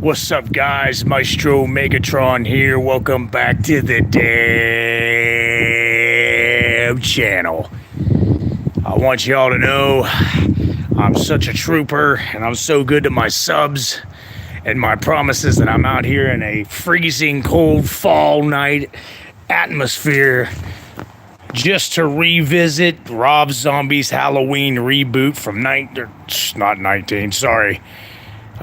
What's up, guys? Maestro Megatron here. Welcome back to the damn channel. I want y'all to know I'm such a trooper and I'm so good to my subs and my promises that I'm out here in a freezing cold fall night atmosphere just to revisit Rob Zombies Halloween Reboot from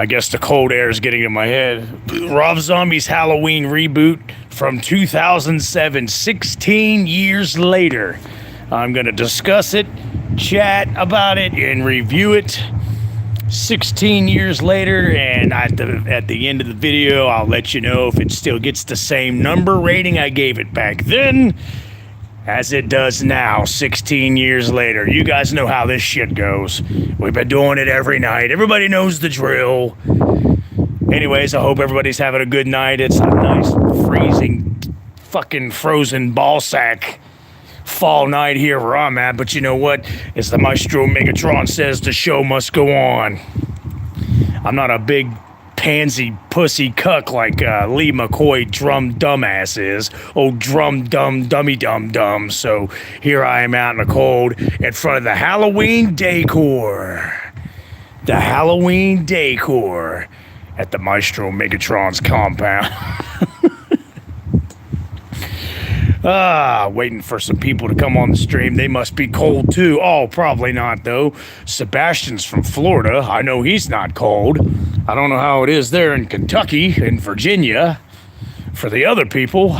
I guess the cold air is getting in my head. Rob Zombies Halloween Reboot from 2007, 16 years later. I'm going to discuss it, chat about it, and review it 16 years later. And at the end of the video, I'll let you know if it still gets the same number rating I gave it back then as it does now, 16 years later. You guys know how this shit goes. We've been doing it every night. Everybody knows the drill. Anyways, I hope everybody's having a good night. It's a nice, freezing, fucking frozen ballsack fall night here where I'm at. But you know what? As the Maestro Megatron says, the show must go on. I'm not a big pansy pussy cuck like Lee McCoy drum dumbass is. Oh, drum dumb dummy dum dum. So here I am out in the cold in front of the Halloween decor. The Halloween decor at the Maestro Megatron's compound. Waiting for some people to come on the stream. They must be cold too. Oh, probably not though. Sebastian's from Florida. I know he's not cold. I don't know how it is there in Kentucky and Virginia for the other people.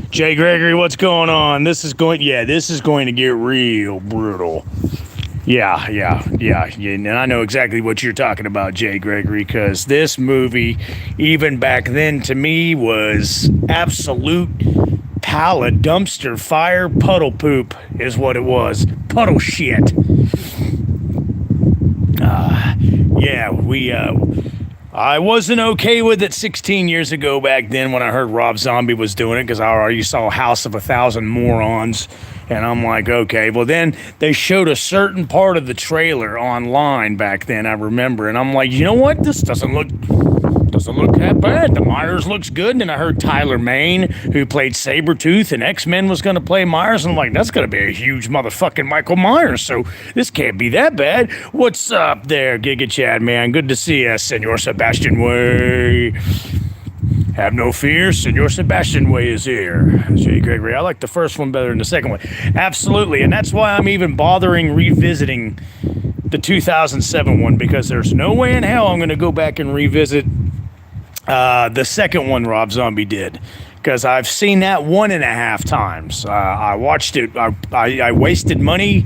Jay Gregory, what's going on? This is going to get real brutal. Yeah, and I know exactly what you're talking about, Jay Gregory, because this movie, even back then, to me, was absolute pile of dumpster fire puddle poop is what it was. Puddle shit. I wasn't okay with it 16 years ago back then when I heard Rob Zombie was doing it, because I already saw House of a Thousand Morons. And I'm like, okay. Well, then they showed a certain part of the trailer online back then, I remember. And I'm like, you know what? This doesn't look that bad. The Myers looks good. And then I heard Tyler Mane, who played Sabretooth and X-Men, was going to play Myers. And I'm like, that's going to be a huge motherfucking Michael Myers. So this can't be that bad. What's up there, Giga Chad, man? Good to see you, Senor Sebastian Way. Have no fear, Senor Sebastian Way is here. Jay Gregory, I like the first one better than the second one. Absolutely, and that's why I'm even bothering revisiting the 2007 one, because there's no way in hell I'm going to go back and revisit the second one Rob Zombie did, because I've seen that 1.5 times. I watched it. I wasted money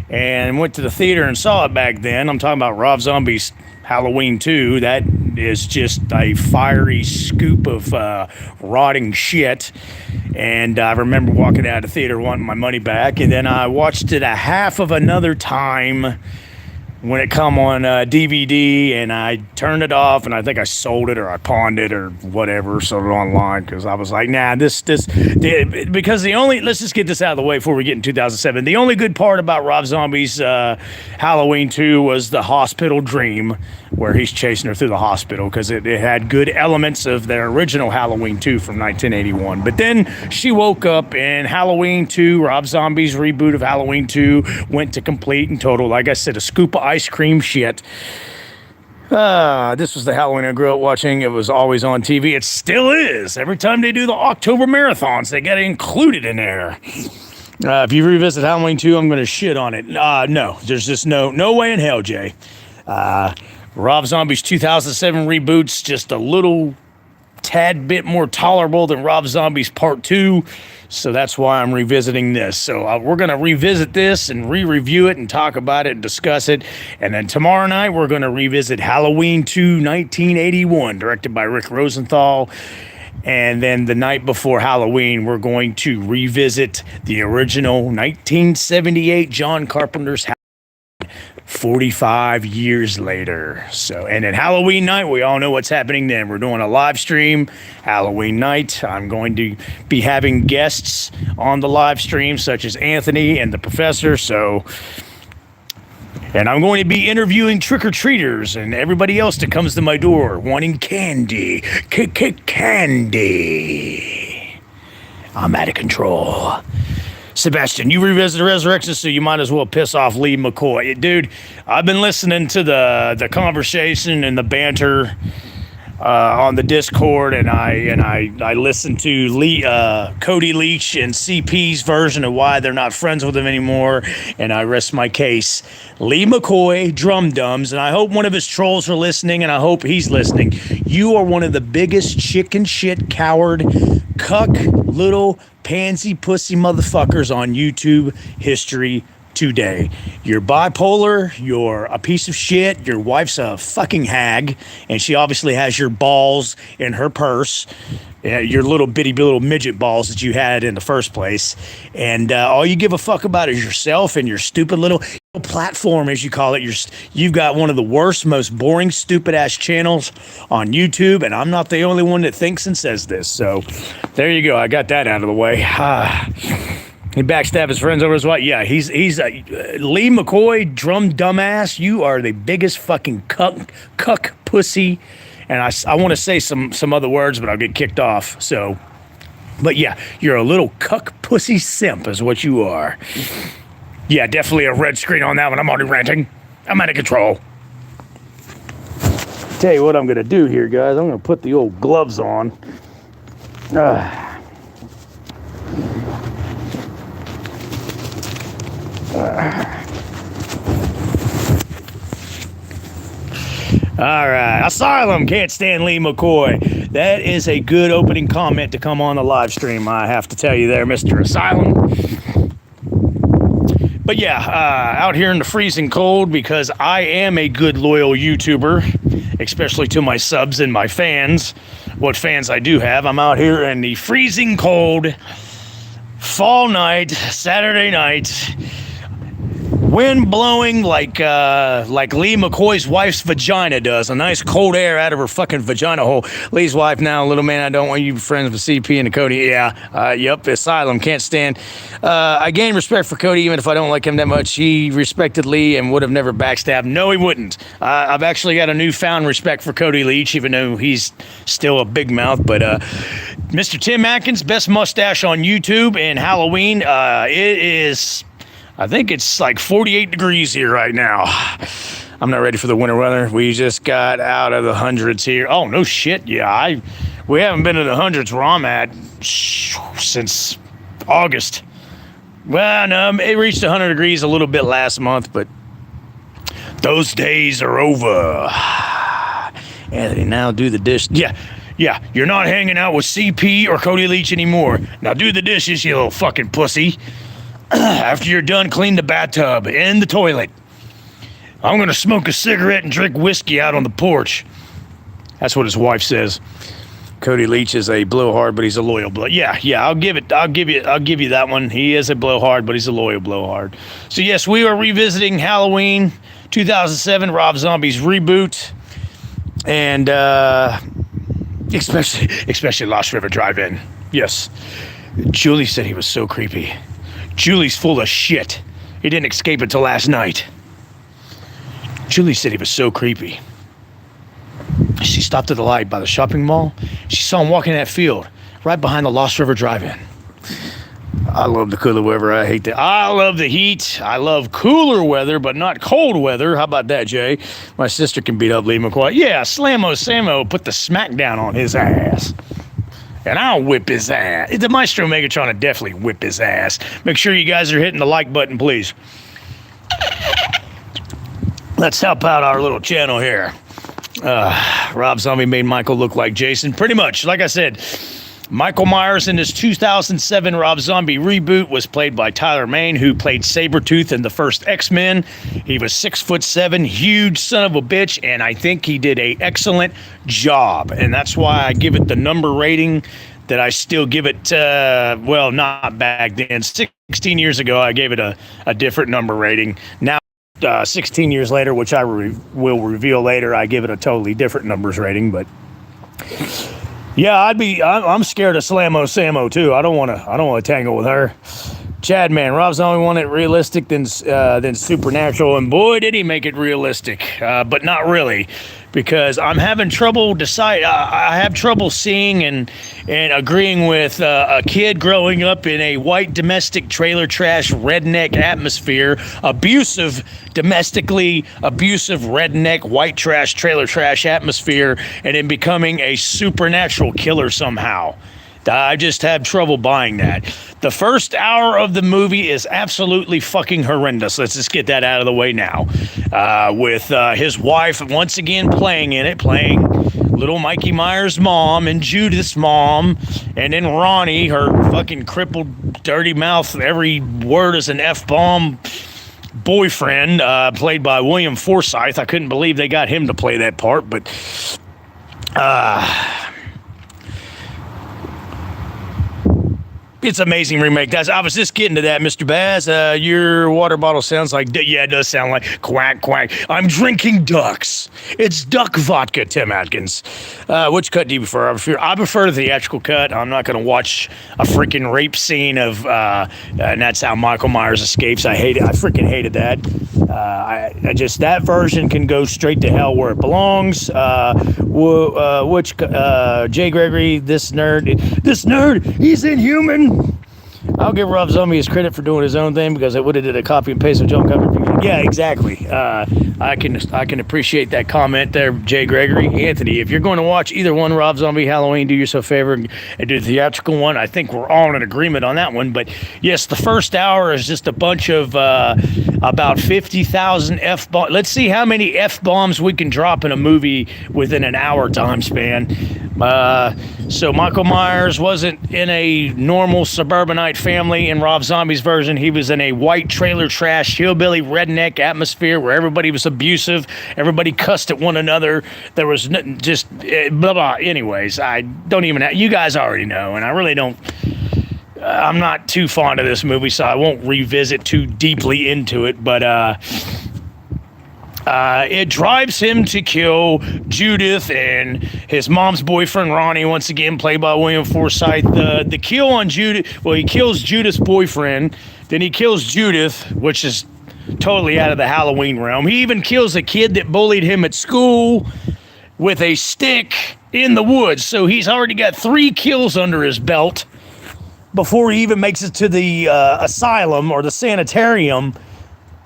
and went to the theater and saw it back then. I'm talking about Rob Zombie's Halloween 2. That is just a fiery scoop of rotting shit. And I remember walking out of the theater wanting my money back. And then I watched it a half of another time when it come on DVD, and I turned it off, and I think I sold it or I pawned it or whatever, sold it online, because I was like, nah, because let's just get this out of the way before we get in 2007. The only good part about Rob Zombie's Halloween 2 was the hospital dream, where he's chasing her through the hospital, because it had good elements of their original Halloween 2 from 1981. But then she woke up, and Halloween 2, Rob Zombie's reboot of Halloween 2, went to complete and total, like I said, a scoop of ice cream shit. This was the Halloween I grew up watching. It was always on TV. It still is. Every time they do the October marathons, they get it included in there. If you revisit Halloween 2, I'm going to shit on it. No, there's just no way in hell, Jay. Rob Zombie's 2007 reboot's just a little tad bit more tolerable than Rob Zombie's Part 2, so that's why I'm revisiting this. So we're going to revisit this and re-review it and talk about it and discuss it. And then tomorrow night, we're going to revisit Halloween 2, 1981, directed by Rick Rosenthal. And then the night before Halloween, we're going to revisit the original 1978 John Carpenter's 45 years later. So, and then Halloween night, we all know what's happening then. We're doing a live stream Halloween night. I'm going to be having guests on the live stream, such as Anthony and the Professor. So And I'm going to be interviewing trick-or-treaters and everybody else that comes to my door wanting candy. Candy. I'm out of control. Sebastian, you revisit the Resurrection, so you might as well piss off Lee McCoy. Dude, I've been listening to the conversation and the banter on the Discord, and I listened to Cody Leach and CP's version of why they're not friends with him anymore, and I rest my case. Lee McCoy, Drum Dums, and I hope one of his trolls are listening, and I hope he's listening. You are one of the biggest chicken shit coward cuck little pansy pussy motherfuckers on YouTube history today. You're bipolar, you're a piece of shit, your wife's a fucking hag, and she obviously has your balls in her purse, your little bitty little midget balls that you had in the first place, and all you give a fuck about is yourself and your stupid little platform, as you call it. You've got one of the worst, most boring, stupid ass channels on YouTube, and I'm not the only one that thinks and says this, so there you go. I got that out of the way. He backstabbed his friends over his wife. Yeah, he's Lee McCoy, drum dumbass. You are the biggest fucking cuck pussy. And I want to say some other words, but I'll get kicked off. So, but yeah, you're a little cuck pussy simp is what you are. Yeah, definitely a red screen on that one. I'm already ranting. I'm out of control. Tell you what I'm going to do here, guys. I'm going to put the old gloves on. All right, Asylum can't stand Lee McCoy. That is a good opening comment to come on the live stream, I have to tell you there, Mr. Asylum. But yeah, out here in the freezing cold, because I am a good loyal YouTuber, especially to my subs and my fans. What fans I do have, I'm out here in the freezing cold, fall night, Saturday night. Wind blowing like Lee McCoy's wife's vagina does. A nice cold air out of her fucking vagina hole. Lee's wife now, little man, I don't want you friends with CP and Cody. Yeah, yep, Asylum, can't stand. I gain respect for Cody even if I don't like him that much. He respected Lee and would have never backstabbed. No, he wouldn't. I've actually got a newfound respect for Cody Leach, even though he's still a big mouth. But Mr. Tim Atkins, best mustache on YouTube and Halloween. It is... I think it's like 48 degrees here right now. I'm not ready for the winter weather. We just got out of the hundreds here. Oh, no shit. Yeah, we haven't been in the hundreds where I'm at since August. Well, no, it reached 100 degrees a little bit last month, but those days are over. Anthony, now do the dish. Yeah, you're not hanging out with CP or Cody Leach anymore. Now do the dishes, you little fucking pussy. After you're done, clean the bathtub and the toilet. I'm going to smoke a cigarette and drink whiskey out on the porch. That's what his wife says. Cody Leach is a blowhard, but he's a loyal blow. Yeah, I'll give you that one. He is a blowhard, but he's a loyal blowhard. So yes, we are revisiting Halloween 2007 Rob Zombies Reboot. And especially Lost River Drive-In. Yes. Julie said he was so creepy. Julie's full of shit. He didn't escape until last night. Julie said he was so creepy. She stopped at the light by the shopping mall. She saw him walking in that field right behind the Lost River Drive-In. I love the cooler weather. I love the heat. I love cooler weather, but not cold weather. How about that, Jay? My sister can beat up Lee McCoy. Yeah, Slammo Sammo put the smack down on his ass. And I'll whip his ass. The Maestro Megatron will definitely whip his ass. Make sure you guys are hitting the like button, please. Let's help out our little channel here. Rob Zombie made Michael look like Jason. Pretty much. Like I said, Michael Myers in his 2007 Rob Zombie Reboot was played by Tyler Mane, who played Sabretooth in the first X-Men. He was 6'7", huge son of a bitch, and I think he did an excellent job. And that's why I give it the number rating that I still give it, well, not back then. 16 years ago, I gave it a different number rating. Now, 16 years later, which I will reveal later, I give it a totally different numbers rating, but... Yeah, I'm scared of Slammo Sammo too. I don't want to tangle with her. Chad, man, Rob Zombie wanted it realistic than supernatural, and boy, did he make it realistic, but not really, because I'm having trouble I have trouble seeing and agreeing with a kid growing up in a white domestic trailer trash redneck atmosphere, domestically abusive redneck white trash trailer trash atmosphere, and then becoming a supernatural killer somehow. I just have trouble buying that. The first hour of the movie is absolutely fucking horrendous. Let's just get that out of the way now. With his wife once again playing little Mikey Myers' mom and Judith's mom, and then Ronnie, her fucking crippled, dirty mouth, every word is an F-bomb boyfriend, played by William Forsythe. I couldn't believe they got him to play that part, but... It's an amazing remake. I was just getting to that, Mr. Baz. Your water bottle sounds like... Yeah, it does sound like quack, quack. I'm drinking ducks. It's duck vodka, Tim Atkins. Which cut do you prefer? I prefer the theatrical cut. I'm not going to watch a freaking rape scene of... and that's how Michael Myers escapes. I hate it. I freaking hated that. I just... That version can go straight to hell where it belongs. Jay Gregory, this nerd, he's inhuman. I'll give Rob Zombie his credit for doing his own thing, because it would have did a copy and paste of John Copy. Yeah, exactly. I can appreciate that comment there, Jay Gregory. Anthony, if you're going to watch either one, Rob Zombie Halloween, do yourself a favor and do the theatrical one. I think we're all in agreement on that one. But yes, the first hour is just a bunch of about 50,000 F-bombs. Let's see how many F-bombs we can drop in a movie within an hour time span. So Michael Myers wasn't in a normal suburbanite family in Rob Zombie's version. He was in a white trailer trash hillbilly redneck atmosphere where everybody was abusive, everybody cussed at one another. There was just blah blah. Anyways, I don't even you guys already know, and I really don't. I'm not too fond of this movie, so I won't revisit too deeply into it, but it drives him to kill Judith and his mom's boyfriend, Ronnie, once again played by William Forsythe. The kill on Judith, well, he kills Judith's boyfriend, then he kills Judith, which is totally out of the Halloween realm. He even kills a kid that bullied him at school with a stick in the woods. So he's already got 3 kills under his belt before he even makes it to the asylum or the sanitarium,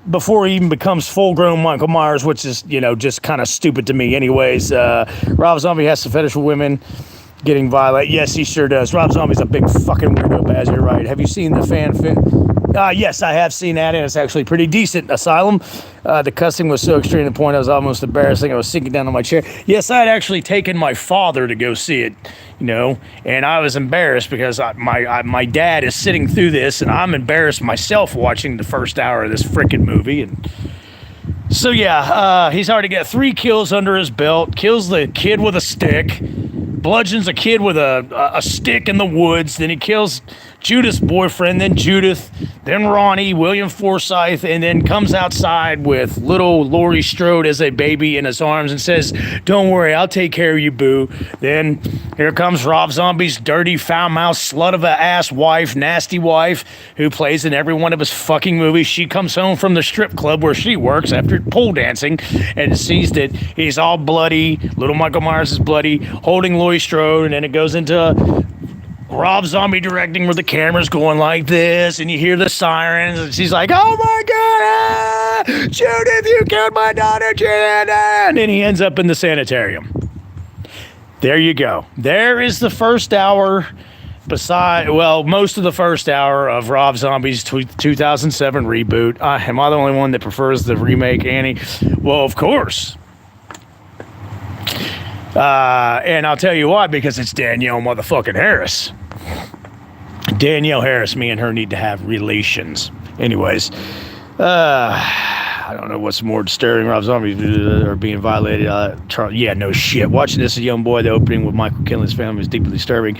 before he even becomes full-grown Michael Myers, which is, just kind of stupid to me anyways. Rob Zombie has the fetish with women getting violent. Yes, he sure does. Rob Zombie's a big fucking weirdo, Baz, you're right. Have you seen the fanfic? Yes, I have seen that, and it's actually pretty decent. Asylum. The cussing was so extreme to the point I was almost embarrassing. I was sinking down on my chair. Yes, I had actually taken my father to go see it, and I was embarrassed because my dad is sitting through this, and I'm embarrassed myself watching the first hour of this freaking movie. And so, yeah, he's already got 3 kills under his belt, kills the kid with a stick, bludgeons a kid with a stick in the woods, then he kills Judith's boyfriend, then Judith, then Ronnie, William Forsythe, and then comes outside with little Laurie Strode as a baby in his arms and says, "Don't worry, I'll take care of you, boo." Then here comes Rob Zombie's dirty, foul-mouthed, slut of a ass wife, nasty wife, who plays in every one of his fucking movies. She comes home from the strip club where she works after pole dancing and sees that he's all bloody. Little Michael Myers is bloody, holding Laurie Strode, and then it goes into Rob Zombie directing where the camera's going like this, and you hear the sirens, and she's like, "Oh my God, Judith, you killed my daughter, Judith!" And then he ends up in the sanitarium. There you go. There is the first hour, most of the first hour of Rob Zombie's 2007 reboot. Am I the only one that prefers the remake, Annie? Well, of course. And I'll tell you why, because it's Danielle motherfucking Harris. Danielle Harris, me and her need to have relations. Anyways, I don't know what's more disturbing, Rob Zombie or being violated. Yeah, no shit. Watching this as a young boy, the opening with Michael killing his family was deeply disturbing.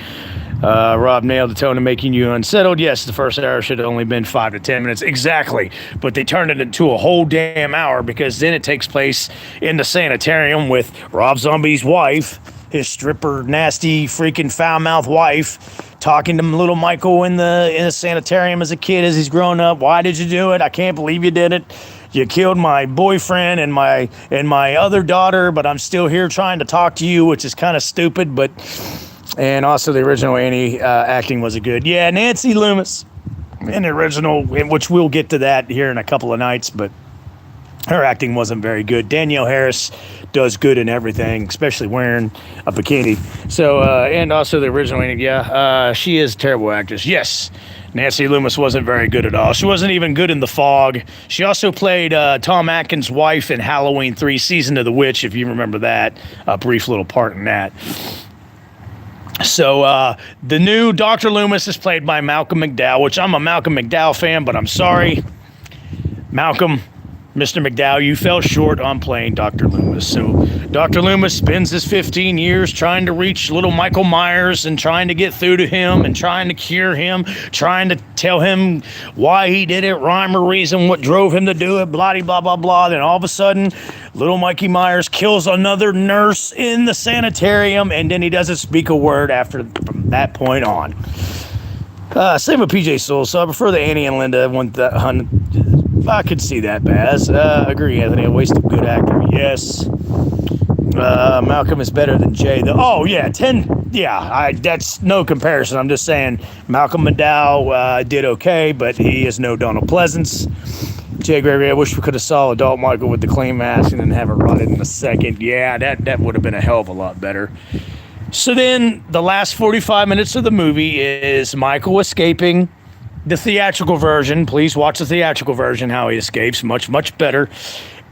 Rob nailed the tone of making you unsettled. Yes, the first hour should have only been 5 to 10 minutes. Exactly. But they turned it into a whole damn hour, because then it takes place in the sanitarium with Rob Zombie's wife his stripper, nasty, freaking foul-mouthed wife, talking to little Michael in the sanitarium as a kid as he's growing up. Why did you do it? I can't believe you did it. You killed my boyfriend and my other daughter, but I'm still here trying to talk to you, which is kind of stupid. And also the original Annie acting was good. Yeah, Nancy Loomis in the original, which we'll get to that here in a couple of nights, but her acting wasn't very good. Danielle Harris does good in everything, especially wearing a bikini. So, and also the original Annie, she is a terrible actress. Yes. Nancy Loomis wasn't very good at all. She wasn't even good in The Fog. She also played Tom Atkins' wife in Halloween 3, Season of the Witch, if you remember that. A brief little part in that. So the new Dr. Loomis is played by Malcolm McDowell, which I'm a Malcolm McDowell fan, but I'm sorry. Malcolm, Mr. McDowell, you fell short on playing Dr. Loomis. So Dr. Loomis spends his 15 years trying to reach little Michael Myers and trying to get through to him and trying to cure him, trying to tell him why he did it, rhyme or reason, what drove him to do it, blah, blah, blah, blah. Then all of a sudden, little Mikey Myers kills another nurse in the sanitarium, and then he doesn't speak a word from that point on. Same with PJ Souls, so I prefer the Annie and Linda one. I could see that, Baz. Agree, Anthony. A waste of good actor. Yes. Malcolm is better than Jay. Oh, yeah. 10. Yeah, that's no comparison. I'm just saying Malcolm McDowell did okay, but he is no Donald Pleasance. Jay Gregory, I wish we could have saw adult Michael with the clean mask and then have it rotted in a second. Yeah, that would have been a hell of a lot better. So then the last 45 minutes of the movie is Michael escaping. The theatrical version, please watch the theatrical version, how he escapes, much, much better.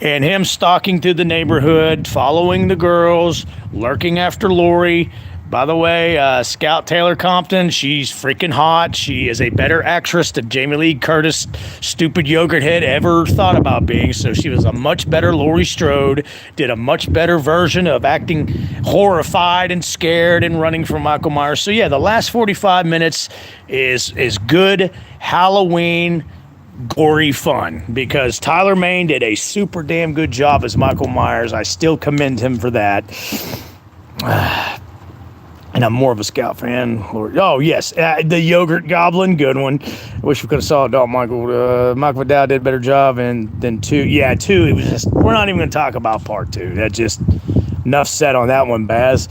And him stalking through the neighborhood, following the girls, lurking after Lori. By the way, Scout Taylor Compton, she's freaking hot. She is a better actress than Jamie Lee Curtis, stupid yogurt head, ever thought about being. So she was a much better Laurie Strode, did a much better version of acting horrified and scared and running from Michael Myers. So yeah, the last 45 minutes is good Halloween gory fun because Tyler Mane did a super damn good job as Michael Myers. I still commend him for that. And I'm more of a Scout fan. Oh, yes. The Yogurt Goblin, good one. I wish we could have saw adult Michael. Michael McDowell did a better job than 2. Yeah, 2, it was just, we're not even going to talk about part 2. That just, enough said on that one, Baz.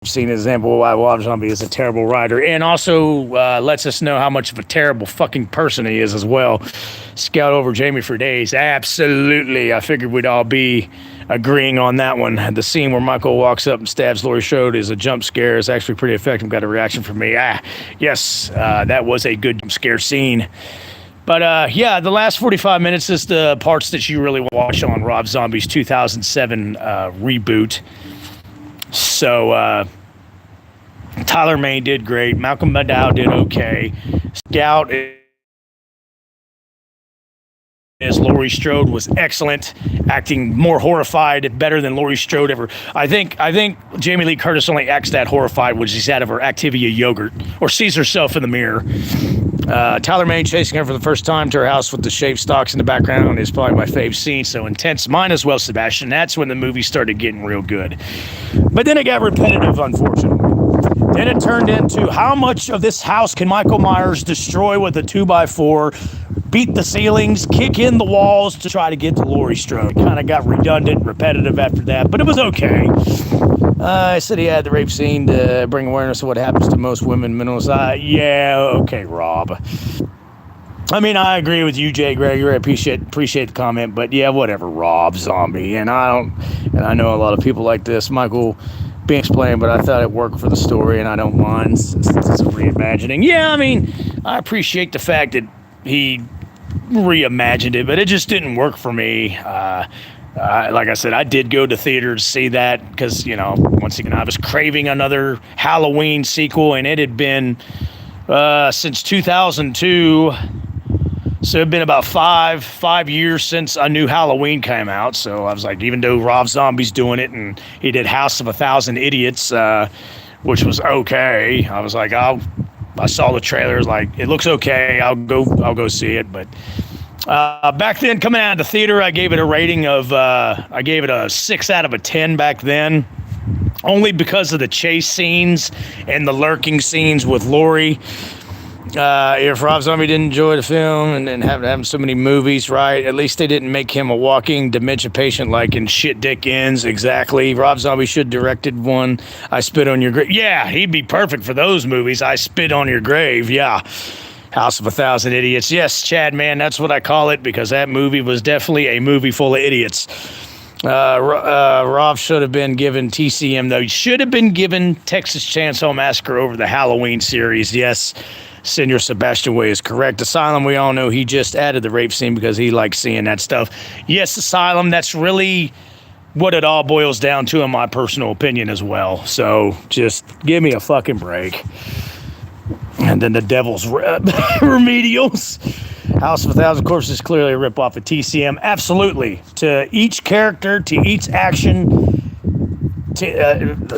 I've seen an example of why Rob Zombie is a terrible writer. And also lets us know how much of a terrible fucking person he is as well. Scout over Jamie for days. Absolutely. I figured we'd all be agreeing on that one. The scene where Michael walks up and stabs Laurie Strode is a jump scare. It's actually pretty effective. Got a reaction from me. Yes, that was a good jump scare scene. But yeah, the last 45 minutes is the parts that you really watch on Rob Zombie's 2007 reboot. So Tyler Mane did great. Malcolm McDowell did okay. Scout as Laurie Strode was excellent, acting more horrified, better than Laurie Strode ever. I think Jamie Lee Curtis only acts that horrified when she's out of her Activia yogurt or sees herself in the mirror. Tyler Mane chasing her for the first time to her house with the shaved stalks in the background is probably my fave scene. So intense. Mine as well, Sebastian. That's when the movie started getting real good. But then it got repetitive, unfortunately. Then it turned into how much of this house can Michael Myers destroy with a 2x4? Beat the ceilings, kick in the walls to try to get to Laurie Strode. It kind of got redundant, repetitive after that, but it was okay. I said he had the rape scene to bring awareness of what happens to most women. Yeah, okay, Rob. I mean, I agree with you, Jay Gregory. I appreciate the comment, but yeah, whatever, Rob Zombie. And I know a lot of people like this. Michael being explained, but I thought it worked for the story, and I don't mind. It's a reimagining. Yeah, I mean, I appreciate the fact that he reimagined it, but it just didn't work for me. Like I said, I did go to theater to see that because, you know, once again, I was craving another Halloween sequel, and it had been since 2002. So it'd been about five years since a new Halloween came out. So I was like, even though Rob Zombie's doing it and he did House of a Thousand Idiots, which was okay, I was like, I saw the trailers, like, it looks okay. I'll go see it. But back then, coming out of the theater, I gave it a rating of, I gave it a 6 out of a 10 back then only because of the chase scenes and the lurking scenes with Laurie. If Rob Zombie didn't enjoy the film and having so many movies, right? At least they didn't make him a walking dementia patient like in Shit Dick Ends. Exactly. Rob Zombie should have directed one. I Spit on Your Grave. Yeah, he'd be perfect for those movies. I Spit on Your Grave. Yeah. House of a Thousand Idiots. Yes, Chad, man, that's what I call it, because that movie was definitely a movie full of idiots. Rob should have been given TCM, though. He should have been given Texas Chainsaw Massacre over the Halloween series. Yes. Senor Sebastian Way is correct. Asylum, we all know he just added the rape scene because he likes seeing that stuff. Yes, Asylum, that's really what it all boils down to in my personal opinion as well. So just give me a fucking break. And then the Devil's Remedials. House of a Thousand Corpses is clearly a ripoff of TCM. Absolutely. To each character, to each action,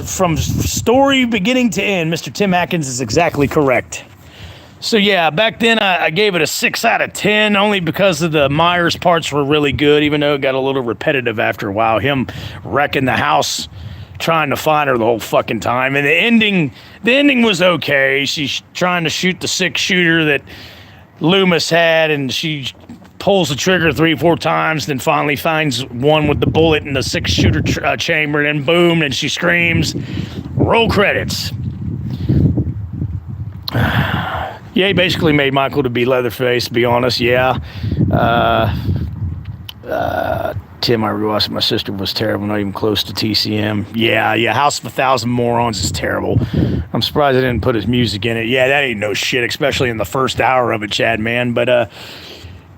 from story beginning to end, Mr. Tim Atkins is exactly correct. So yeah, back then I gave it a 6 out of 10, only because of the Myers parts were really good, even though it got a little repetitive after a while. Him wrecking the house, trying to find her the whole fucking time. And the ending was okay. She's trying to shoot the 6-shooter that Loomis had, and she pulls the trigger 3-4 times, then finally finds one with the bullet in the 6-shooter chamber, and then boom, and she screams. Roll credits. Yeah, he basically made Michael to be Leatherface, to be honest, yeah. Tim, I rewatched My Sister was terrible, not even close to TCM. Yeah, House of a Thousand Morons is terrible. I'm surprised I didn't put his music in it. Yeah, that ain't no shit, especially in the first hour of it, Chad, man. But,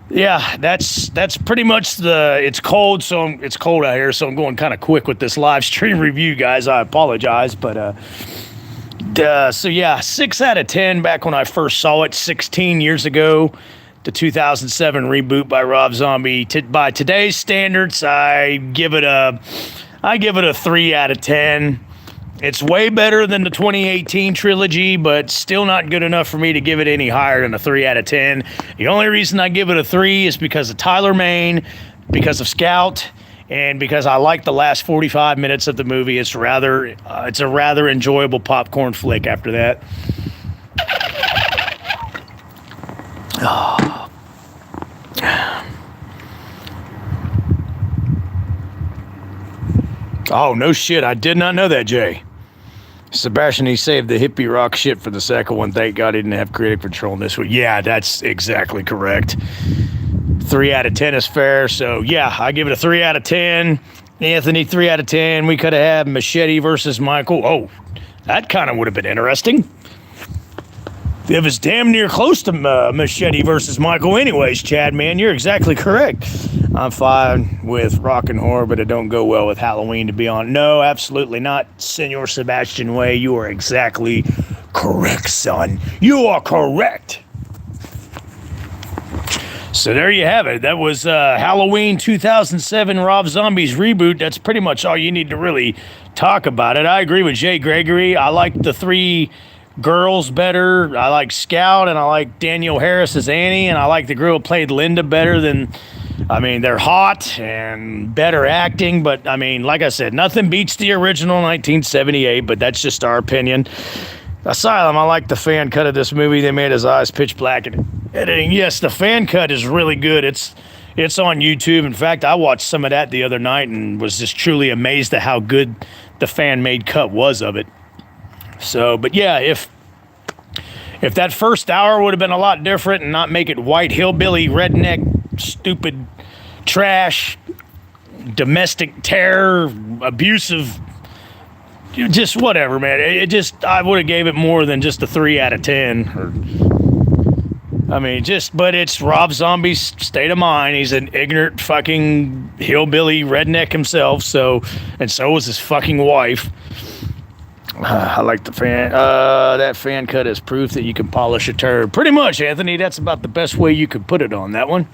yeah, that's pretty much it's cold, so it's cold out here, so I'm going kind of quick with this live stream review, guys. I apologize, but, so yeah, 6 out of 10 back when I first saw it 16 years ago. The 2007 reboot by Rob Zombie. By today's standards, I give it a 3 out of 10. It's way better than the 2018 trilogy, but still not good enough for me to give it any higher than a 3 out of 10. The only reason I give it a 3 is because of Tyler Mane, because of Scout, and because I like the last 45 minutes of the movie. It's a rather enjoyable popcorn flick after that. Oh, no shit. I did not know that, Jay. Sebastian, he saved the hippie rock shit for the second one. Thank God he didn't have creative control in this one. Yeah, that's exactly correct. 3 out of 10 is fair. So, yeah, I give it a 3 out of 10. Anthony, 3 out of 10. We could have had Machete versus Michael. Oh, that kind of would have been interesting. It was damn near close to Machete versus Michael anyways, Chad, man. You're exactly correct. I'm fine with rock and horror, but it don't go well with Halloween, to be honest. No, absolutely not, Senor Sebastian Way. You are exactly correct, son. You are correct. So there you have it. That was Halloween 2007 Rob Zombies Reboot. That's pretty much all you need to really talk about it. I agree with Jay Gregory. I like the 3 girls better. I like Scout, and I like Danielle Harris as Annie, and I like the girl who played Linda better than... I mean, they're hot and better acting, but, I mean, like I said, nothing beats the original 1978, but that's just our opinion. Asylum, I like the fan cut of this movie. They made his eyes pitch black and editing. Yes, the fan cut is really good. It's on YouTube. In fact, I watched some of that the other night and was just truly amazed at how good the fan-made cut was of it. So, but yeah, if that first hour would have been a lot different and not make it white hillbilly, redneck, stupid trash, domestic terror, abusive, just whatever, man. I would have gave it more than just a 3 out of 10. But it's Rob Zombie's state of mind. He's an ignorant fucking hillbilly redneck himself. So was his fucking wife. I like the fan. That fan cut is proof that you can polish a turd. Pretty much, Anthony. That's about the best way you could put it on that one.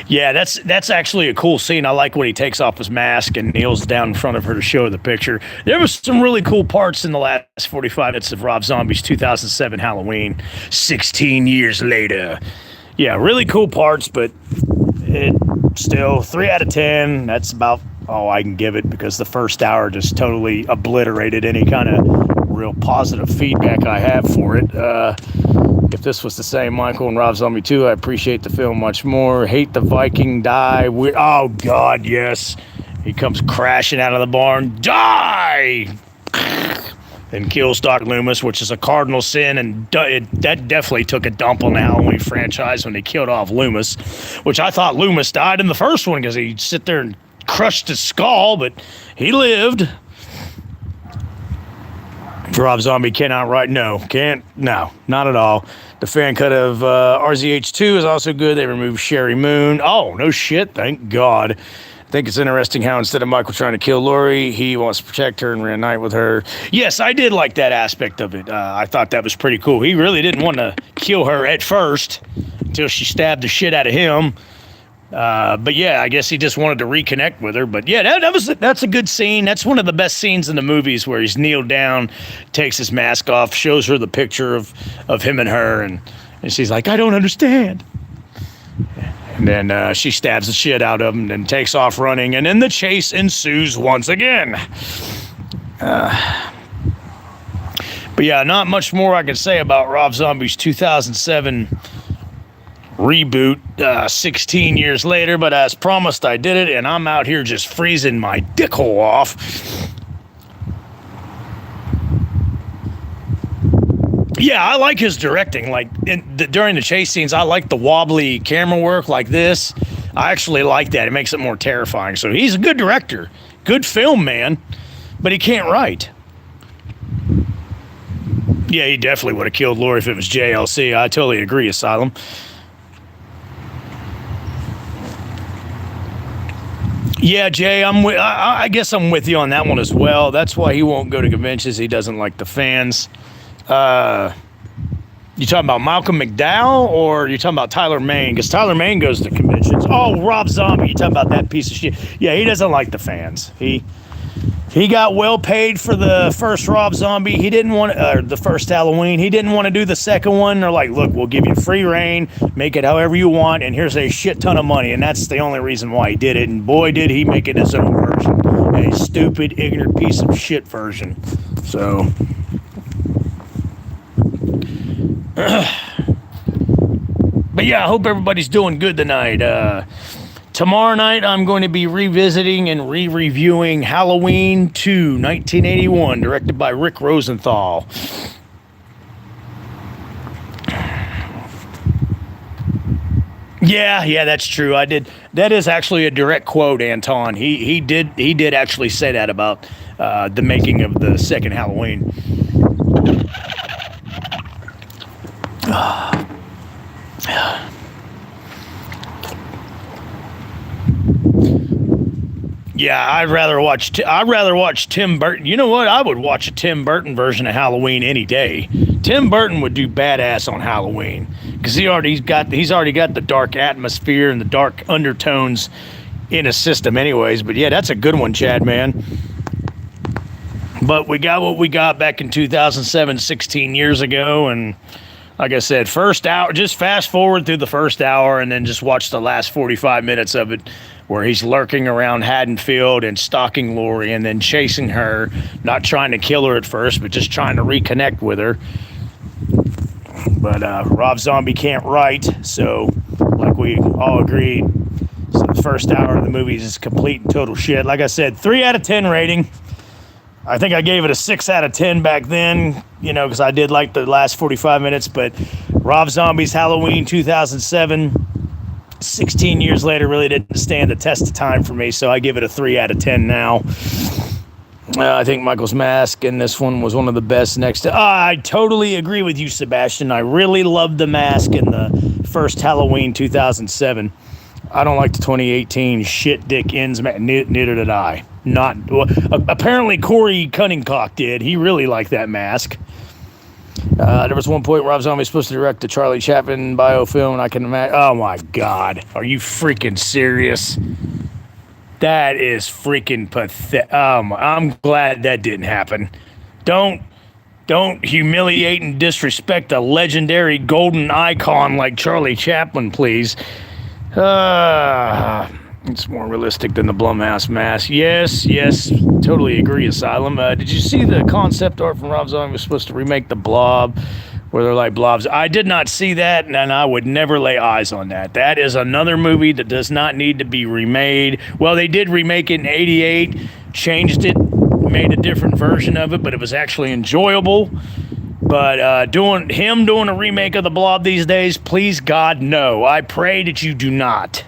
Yeah, that's actually a cool scene. I like when he takes off his mask and kneels down in front of her to show her the picture. There was some really cool parts in the last 45 minutes of Rob Zombie's 2007 Halloween, 16 years later. yeah, really cool parts, but it still 3 out of 10. That's about all I can give it because the first hour just totally obliterated any kind of real positive feedback I have for it. If this was the same Michael and Rob Zombie 2, I appreciate the film much more. Hate the Viking die. Oh, God, yes. He comes crashing out of the barn. Die! And kills Dr. Loomis, which is a cardinal sin, and that definitely took a dump on the Halloween franchise when they killed off Loomis, which I thought Loomis died in the first one because he'd sit there and crushed his skull, but he lived. Rob Zombie cannot write. No, not at all. The fan cut of RZH2 is also good. They removed Sherry Moon. Oh, no shit, thank God. I think it's interesting how instead of Michael trying to kill Lori, he wants to protect her and reunite with her. Yes, I did like that aspect of it. I thought that was pretty cool. He really didn't want to kill her at first until she stabbed the shit out of him. But yeah, I guess he just wanted to reconnect with her. But yeah, that's a good scene. That's one of the best scenes in the movies where he's kneeled down, takes his mask off, shows her the picture of him and her, and she's like, I don't understand. And then she stabs the shit out of him and takes off running, and then the chase ensues once again. But yeah, not much more I can say about Rob Zombie's 2007 reboot 16 years later, but as promised, I did it, and I'm out here just freezing my dick hole off. Yeah, I like his directing. Like during the chase scenes, I like the wobbly camera work like this. I actually like that. It makes it more terrifying. So he's a good director, good film man, but he can't write. Yeah, he definitely would have killed Lori if it was JLC. I totally agree, Asylum. Yeah, Jay, I guess I'm with you on that one as well. That's why he won't go to conventions. He doesn't like the fans. You talking about Malcolm McDowell or you talking about Tyler Mane? Because Tyler Mane goes to conventions. Oh, Rob Zombie, you talking about that piece of shit? Yeah, he doesn't like the fans. He got well paid for the first Rob Zombie. He didn't want the first Halloween. He didn't want to do the second one. They're like, look, we'll give you free reign, make it however you want, and here's a shit ton of money. And that's the only reason why he did it. And boy, did he make it his own version, a stupid, ignorant piece of shit version. So. But yeah, I hope everybody's doing good tonight. Tomorrow night, I'm going to be revisiting and re-reviewing Halloween 2, 1981, directed by Rick Rosenthal. Yeah, that's true. I did. That is actually a direct quote, Anton. He did actually say that about the making of the second Halloween. Yeah, I'd rather watch Tim Burton. You know what? I would watch a Tim Burton version of Halloween any day. Tim Burton would do badass on Halloween because he's already got the dark atmosphere and the dark undertones in his system, anyways. But yeah, that's a good one, Chad, man. But we got what we got back in 2007, 16 years ago, and like I said, first hour, just fast forward through the first hour and then just watch the last 45 minutes of it where he's lurking around Haddonfield and stalking Lori and then chasing her, not trying to kill her at first, but just trying to reconnect with her. But Rob Zombie can't write, so like we all agreed, so the first hour of the movie is complete and total shit. Like I said, 3 out of 10 rating. I think I gave it a 6 out of 10 back then, because I did like the last 45 minutes, but Rob Zombies Halloween 2007, 16 years later, really didn't stand the test of time for me, so I give it a 3 out of 10 now. I think Michael's mask in this one was one of the best next to... I totally agree with you, Sebastian. I really loved the mask in the first Halloween 2007. I don't like the 2018 shit dick ends, neither did I. Apparently Corey Cunningcock did. He really liked that mask. There was one point Rob Zombie was supposed to direct the Charlie Chaplin biofilm, and I can imagine. Oh my God, are you freaking serious? That is freaking pathetic. I'm glad that didn't happen. Don't Don't humiliate and disrespect a legendary golden icon like Charlie Chaplin, please. It's more realistic than the Blumhouse mask. Yes, totally agree, Asylum. Did you see the concept art from Rob Zombie was supposed to remake The Blob, where they're like blobs? I did not see that, and I would never lay eyes on that. That is another movie that does not need to be remade. Well, they did remake it in '88, changed it, made a different version of it, but it was actually enjoyable. But doing a remake of The Blob these days, please God, no. I pray that you do not.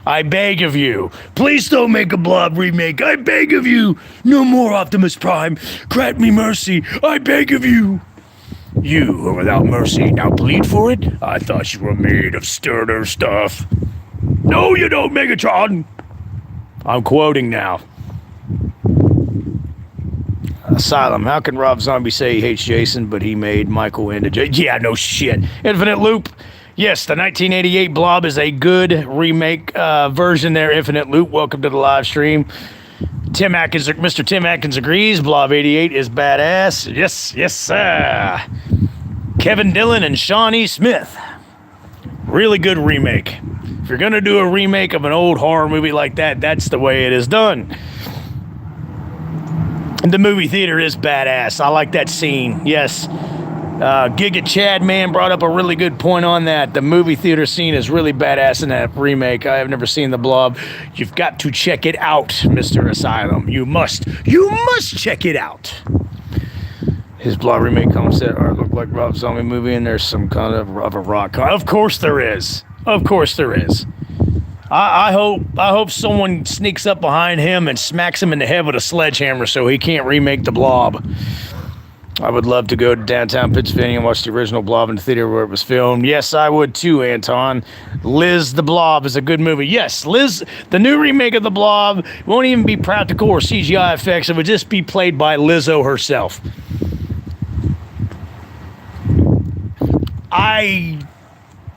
I beg of you. Please don't make a Blob remake. I beg of you. No more Optimus Prime. Grant me mercy. I beg of you. You are without mercy. Now plead for it? I thought you were made of sterner stuff. No, you don't, Megatron. I'm quoting now. Asylum. How can Rob Zombie say he hates Jason, but he made Michael into Jason? Yeah, no shit. Infinite Loop. Yes, the 1988 Blob is a good remake version there. Infinite Loop. Welcome to the live stream. Mr. Tim Atkins agrees. Blob 88 is badass. Yes, sir. Kevin Dillon and Sean E. Smith. Really good remake. If you're going to do a remake of an old horror movie like that, that's the way it is done. The movie theater is badass. I like that scene. Yes. Giga Chad Man brought up a really good point on that. The movie theater scene is really badass in that remake. I have never seen The Blob. You've got to check it out, Mr. Asylum. You must check it out. His Blob remake concept art look like Rob Zombie movie, and there's some kind of a rock. Of course there is. I hope someone sneaks up behind him and smacks him in the head with a sledgehammer so he can't remake The Blob. I would love to go to downtown Pennsylvania and watch the original Blob in the theater where it was filmed. Yes, I would too, Anton. Liz the Blob is a good movie. Yes, Liz, the new remake of The Blob won't even be practical or CGI effects. It would just be played by Lizzo herself.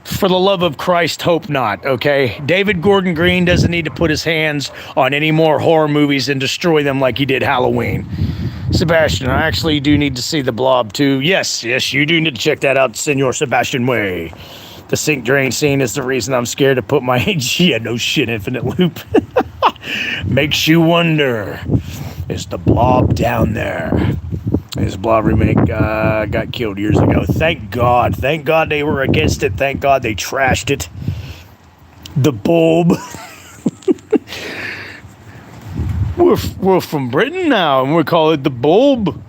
For the love of Christ, hope not, okay? David Gordon Green doesn't need to put his hands on any more horror movies and destroy them like he did Halloween. Sebastian, I actually do need to see The Blob too. Yes, you do need to check that out, Senor Sebastian Way. The sink drain scene is the reason I'm scared to put my... Yeah, no shit, Infinite Loop. Makes you wonder, is The Blob down there? His Blob remake got killed years ago. Thank God they were against it. Thank God they trashed it. The Bulb. We're from Britain now, and we call it The Bulb.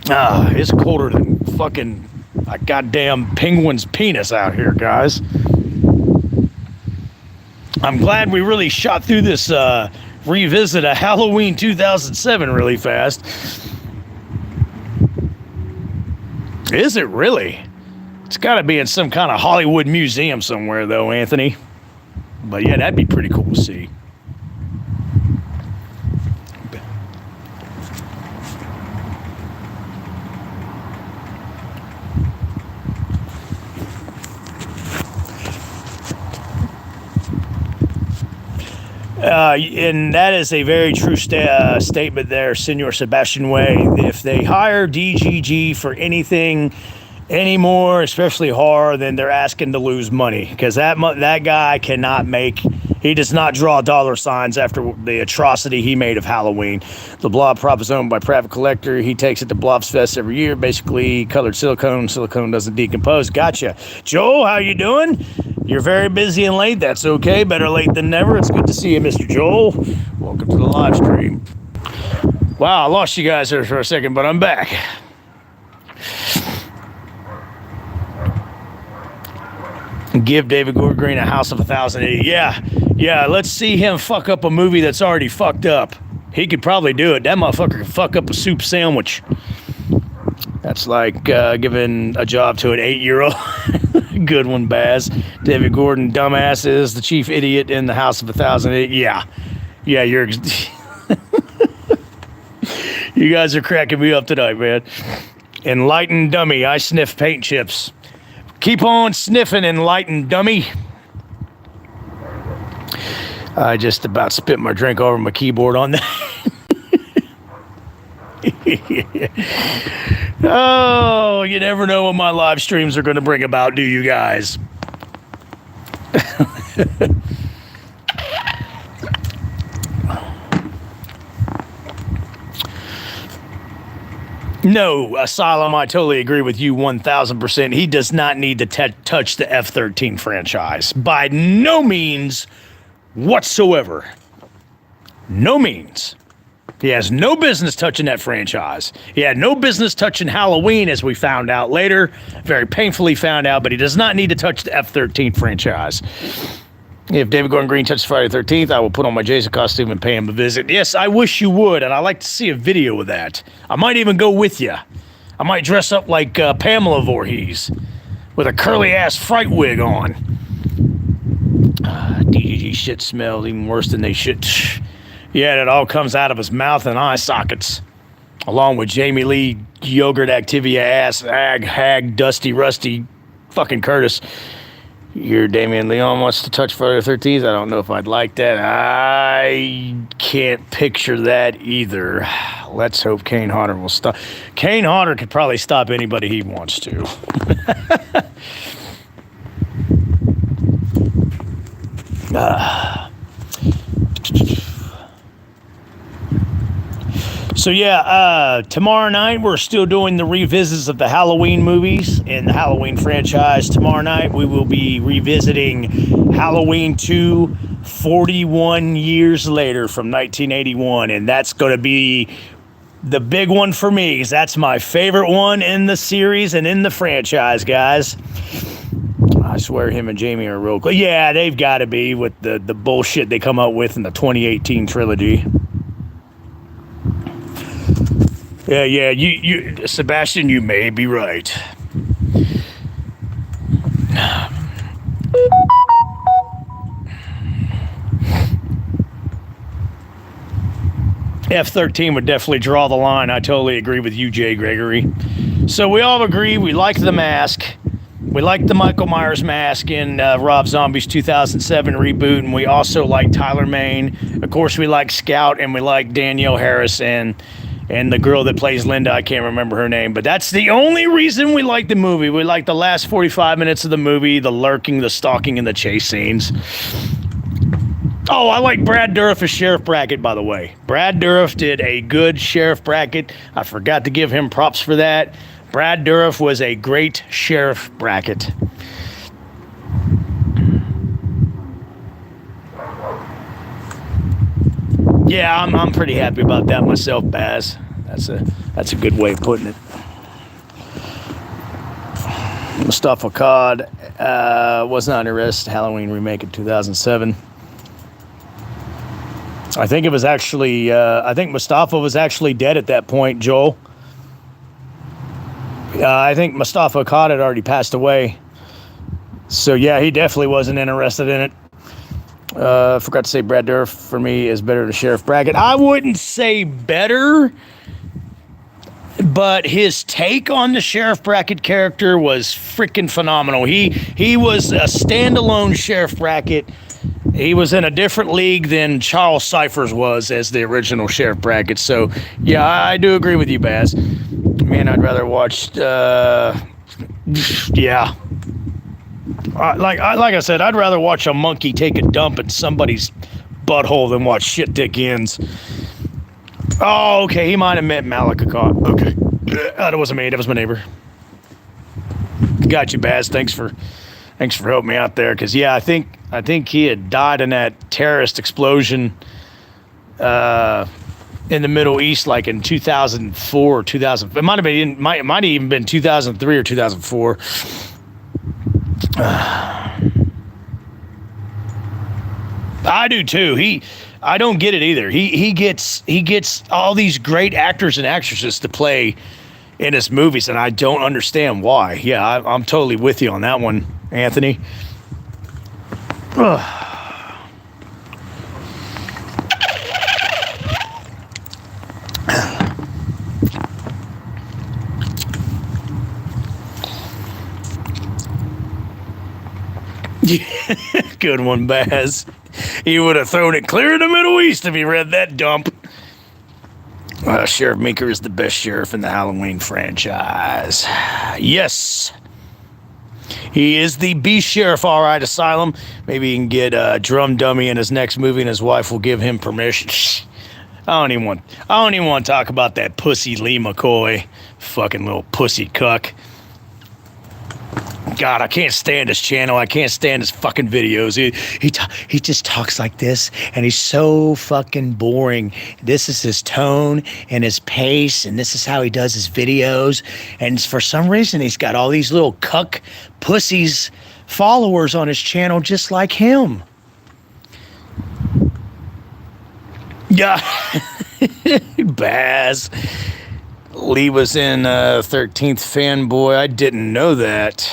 It's colder than fucking a goddamn penguin's penis out here, guys. I'm glad we really shot through this revisit of Halloween 2007 really fast. Is it really? It's got to be in some kind of Hollywood museum somewhere, though, Anthony. But yeah, that'd be pretty cool to see. And that is a very true statement there, Senor Sebastian Way. If they hire DGG for anything anymore, especially horror, then they're asking to lose money, because that guy cannot make... He does not draw dollar signs after the atrocity he made of Halloween. The Blob prop is owned by private collector. He takes it to Blob's Fest every year. Basically, colored silicone. Silicone doesn't decompose. Gotcha. Joel, how you doing? You're very busy and late. That's okay. Better late than never. It's good to see you, Mr. Joel. Welcome to the live stream. Wow, I lost you guys there for a second, but I'm back. Give David Gordon Green a House of 1,080. Yeah, let's see him fuck up a movie that's already fucked up. He could probably do it. That motherfucker could fuck up a soup sandwich. That's like giving a job to an 8-year-old. Good one, Baz. David Gordon, dumbass, is the chief idiot in the House of 1,080. Yeah, you're... You guys are cracking me up tonight, man. Enlightened dummy. I sniff paint chips. Keep on sniffing, enlightened dummy. I just about spit my drink over my keyboard on that. Oh, you never know what my live streams are going to bring about, do you guys? No, Asylum, I totally agree with you 1,000%. He does not need to touch the F-13 franchise. By no means whatsoever. No means. He has no business touching that franchise. He had no business touching Halloween, as we found out later. Very painfully found out, but he does not need to touch the F-13 franchise. If David Gordon Green touches Friday the 13th, I will put on my Jason costume and pay him a visit. Yes, I wish you would, and I'd like to see a video of that. I might even go with you. I might dress up like Pamela Voorhees with a curly-ass fright wig on. DGG shit smells even worse than they should. Yeah, it all comes out of his mouth and eye sockets. Along with Jamie Lee, yogurt Activia ass, hag, dusty, rusty, fucking Curtis. Your Damian Leon wants to touch Friday the 13th. I don't know if I'd like that. I can't picture that either. Let's hope Kane Hodder will stop. Kane Hodder could probably stop anybody he wants to. So yeah, tomorrow night we're still doing the revisits of the Halloween movies in the Halloween franchise. Tomorrow night we will be revisiting Halloween 2 41 years later from 1981, and that's going to be the big one for me because that's my favorite one in the series and in the franchise, guys. I swear him and Jamie are real close. Yeah, they've got to be with the bullshit they come up with in the 2018 trilogy. Yeah, you, Sebastian, you may be right. F-13 would definitely draw the line. I totally agree with you, Jay Gregory. So we all agree we like the mask. We like the Michael Myers mask in Rob Zombies 2007 reboot, and we also like Tyler Mane. Of course, we like Scout, and we like Danielle Harris, and the girl that plays Linda, I can't remember her name, but that's the only reason we like the movie. We like the last 45 minutes of the movie, the lurking, the stalking, and the chase scenes. Oh, I like Brad Dourif as Sheriff Brackett, by the way. Brad Dourif did a good Sheriff Brackett. I forgot to give him props for that. Brad Dourif was a great Sheriff Brackett. Yeah, I'm pretty happy about that myself, Baz. That's a good way of putting it. Mustafa Cod was not arrested. Halloween remake in 2007. I think it was actually. I think Mustafa was actually dead at that point, Joel. I think Mustafa Cod had already passed away. So yeah, he definitely wasn't interested in it. Forgot to say Brad Dourif for me is better than Sheriff Brackett. I wouldn't say better, but his take on the Sheriff Brackett character was freaking phenomenal. He was a standalone Sheriff Brackett. He was in a different league than Charles Cyphers was as the original Sheriff Brackett. So yeah, I do agree with you, Baz. Man, I'd rather watch. Yeah. Like I said, I'd rather watch a monkey take a dump in somebody's butthole than watch shit dick ends. Oh, okay. He might have meant Malakakot. Okay. That wasn't me. That was my neighbor. Got you, Baz. Thanks for helping me out there. Because yeah, I think he had died in that terrorist explosion in the Middle East, like in 2004 or 2000. It might have even been 2003 or 2004. I do too. I don't get it either. He gets all these great actors and actresses to play in his movies, and I don't understand why. Yeah, I'm totally with you on that one, Anthony. Good one, Baz. He would have thrown it clear in the Middle East if he read that dump. Sheriff Meeker is the best sheriff in the Halloween franchise. Yes. He is the B Sheriff, all right, Asylum. Maybe he can get Drum Dummy in his next movie and his wife will give him permission. I don't even want to talk about that pussy Lee McCoy. Fucking little pussy cuck. God, I can't stand his channel. I can't stand his fucking videos. He just talks like this, and he's so fucking boring. This is his tone and his pace, and this is how he does his videos. And for some reason, he's got all these little cuck pussies followers on his channel just like him. Yeah. Baz. Lee was in 13th Fanboy. I didn't know that.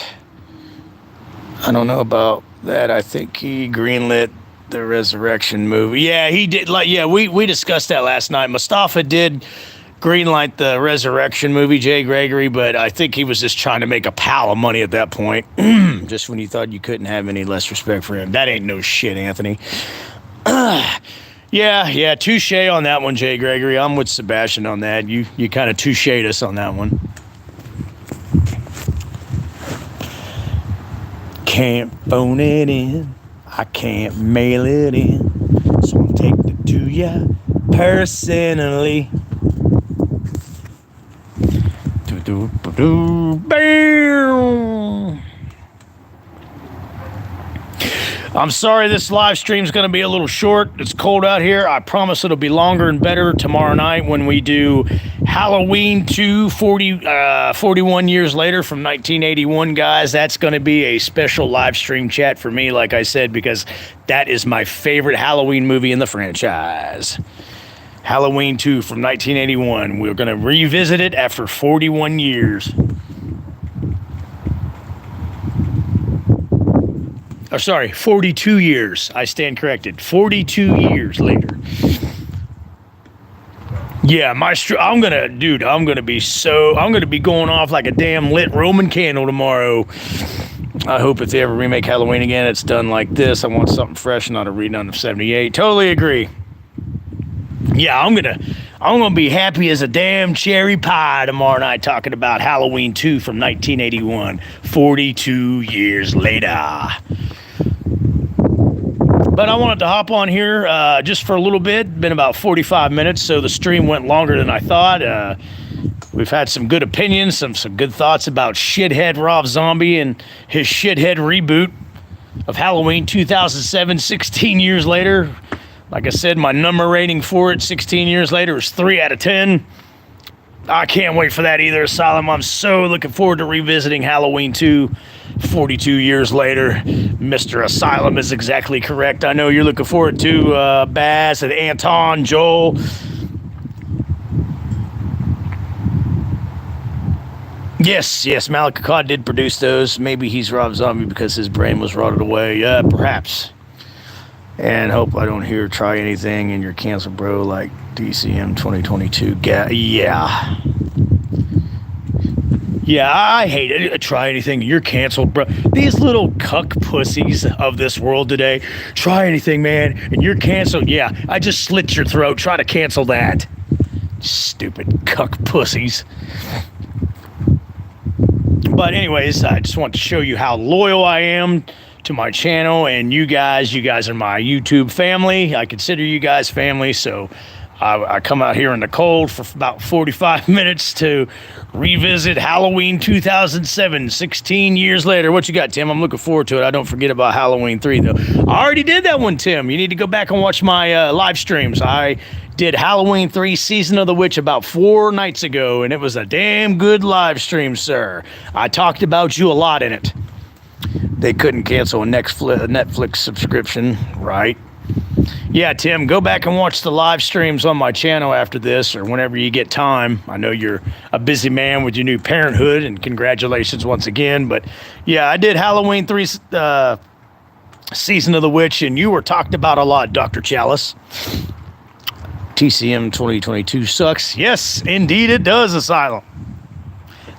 I don't know about that. I think he greenlit the Resurrection movie. Yeah, he did. We discussed that last night. Mustafa did greenlight the Resurrection movie, Jay Gregory, but I think he was just trying to make a pile of money at that point. Just when you thought you couldn't have any less respect for him. That ain't no shit, Anthony. Yeah, touche on that one, Jay Gregory. I'm with Sebastian on that. You kind of touche'd us on that one. Can't phone it in. I can't mail it in. So I'm taking it to you personally. Bam! I'm sorry this live stream is going to be a little short. It's cold out here. I promise it'll be longer and better tomorrow night when we do Halloween 2, 41 years later from 1981, guys. That's going to be a special live stream chat for me, like I said, because that is my favorite Halloween movie in the franchise. Halloween 2 from 1981. We're going to revisit it after 41 years. Oh, sorry, 42 years. I stand corrected. 42 years later. Yeah, I'm gonna be going off like a damn lit Roman candle tomorrow. I hope if they ever remake Halloween again, it's done like this. I want something fresh, not a redone of 78. Totally agree. Yeah, I'm gonna be happy as a damn cherry pie tomorrow night talking about Halloween 2 from 1981, 42 years later. But I wanted to hop on here just for a little bit. Been about 45 minutes, so the stream went longer than I thought. We've had some good opinions, some good thoughts about shithead Rob Zombie and his shithead reboot of Halloween 2007, 16 years later. Like I said, my number rating for it 16 years later is 3 out of 10. I can't wait for that either, Asylum. I'm so looking forward to revisiting Halloween 2 42 years later. Mr. Asylum is exactly correct. I know you're looking forward to Baz and Anton, Joel. Yes, Malik Akkad did produce those. Maybe he's Rob Zombie because his brain was rotted away. Yeah, perhaps. And hope I don't hear try anything and you're canceled, bro, like DCM 2022. Yeah, I hate it. Try anything, you're canceled, bro. These little cuck pussies of this world today. Try anything, man, and you're canceled. Yeah, I just slit your throat. Try to cancel that. Stupid cuck pussies. But anyways, I just want to show you how loyal I am to my channel and you guys are my YouTube family. I consider you guys family, so I come out here in the cold for about 45 minutes to revisit Halloween 2007, 16 years later. What you got, Tim? I'm looking forward to it. I don't forget about Halloween 3, though. I already did that one, Tim. You need to go back and watch my live streams. I did Halloween 3 Season of the Witch about 4 nights ago, and it was a damn good live stream, sir. I talked about you a lot in it. They couldn't cancel a Netflix subscription, right? Yeah, Tim, go back and watch the live streams on my channel after this or whenever you get time. I know you're a busy man with your new parenthood, and congratulations once again. But yeah, I did Halloween 3 Season of the Witch, and you were talked about a lot, Dr. Chalice. TCM 2022 sucks. Yes, indeed it does, Asylum.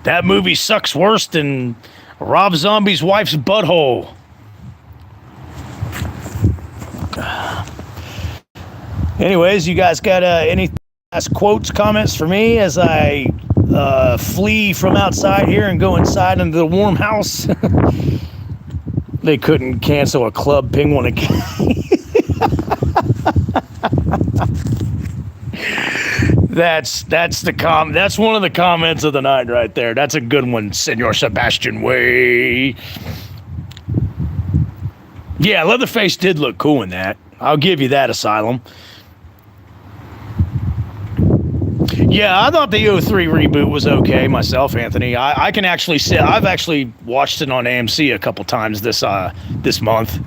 That movie sucks worse than Rob Zombie's wife's butthole. Anyways, you guys got any last quotes, comments for me as I flee from outside here and go inside into the warm house. They couldn't cancel a Club Penguin account. That's one of the comments of the night right there. That's a good one, Senor Sebastian Way. Yeah, Leatherface did look cool in that. I'll give you that, Asylum. Yeah, I thought the 03 reboot was okay myself, Anthony. I can actually say I've actually watched it on AMC a couple times this month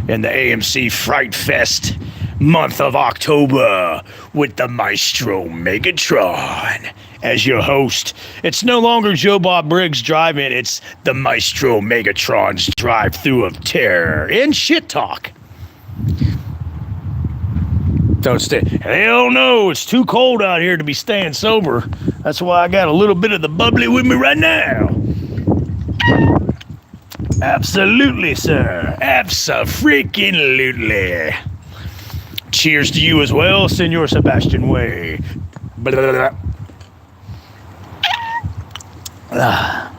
in the AMC Fright Fest month of October with the Maestro Megatron as your host. It's no longer Joe Bob Briggs Drive-In, it's the Maestro Megatron's drive-through of terror and shit talk. Don't stay. Hell no, it's too cold out here to be staying sober. That's why I got a little bit of the bubbly with me right now. Absolutely, sir. Abso-freaking-lutely. Cheers to you as well, Senor Sebastian Way. Blah, blah, blah.